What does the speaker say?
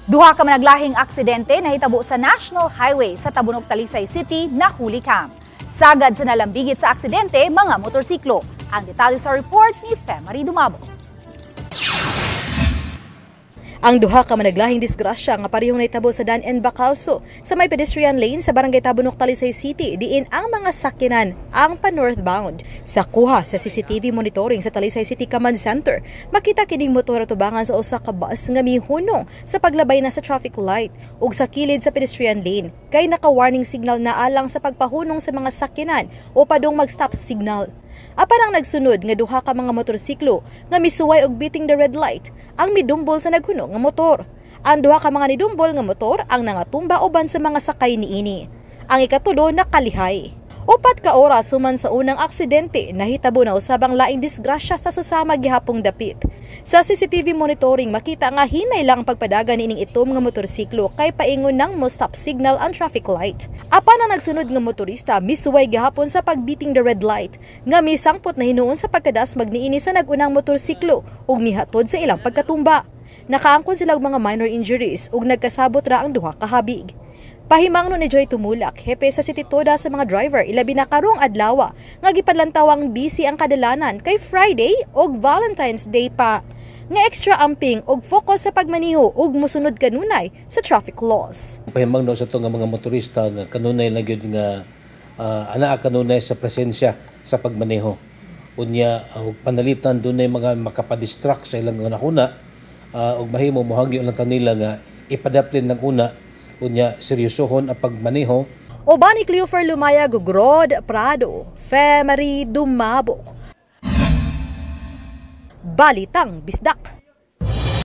Duha ka managlahing aksidente nahitabo sa National Highway sa Tabunok, Talisay City na hulikam. Sagad sa nalambigit sa aksidente mga motorsiklo. Ang detalye sa report ni Femari Dumabo. Ang duha ka managlahing disgrasya nga parehong nahitabo sa Dan and Bacalso sa may pedestrian lane sa Barangay Tabunok, Talisay City diin ang mga sakyanan ang pa-northbound. Sa kuha sa CCTV monitoring sa Talisay City Command Center, makita kining motor atubangan sa usa ka bus nga mihunong sa paglabay na sa traffic light ug sa kilid sa pedestrian lane kay naka-warning signal na alang sa pagpahunong sa mga sakyanan o padung mag-stop signal. Apan ang nagsunod nga duha ka mga motorsiklo nga misuway og beating the red light ang midumbol sa naghunong nga motor. Ang duha ka mga nidumbol nga motor ang nangatumba uban sa mga sakay niini. Ang ikatulo nakalihay. 4 ka oras human sa unang aksidente nahitabo na usabang laing disgrasya sa susama gihapong dapit. Sa CCTV monitoring makita nga hinay lang ang pagpadaga niining itom nga motorsiklo kay paingon nang mo stop signal ang traffic light. Apan ang nagsunod nga motorista misuway gihapon sa pagbeating the red light nga misangpot na hinuon sa pagkadasmag niini sa nagunang motorsiklo ug mihatod sa ilang pagkatumba. Nakaangkon sila og mga minor injuries ug nagkasabot ra ang duha ka habig. Pahimangno ni Joy Tumulak, hepe sa City Toda sa mga driver, ilabi na karong adlaw nga gipadlantawang busy ang kadalanan kay Friday ug Valentine's Day pa. Nga extra amping ug focus sa pagmaniho ug mosunod kanunay sa traffic laws. Pahimangno sa to nga mga motorista nga kanunay lang gyud nga anaa kanunay sa presensya sa pagmaneho. Unya ug panalitan dunay mga makapadistract sa ilang una ug mahimo mohangyo lang kanila nga ipadaplin ng una unya seryosohon ang pagmaneho. Oban ni Cleofer Lumaya Gogrod Prado, Femari Dumabo. Balitang Bisdak.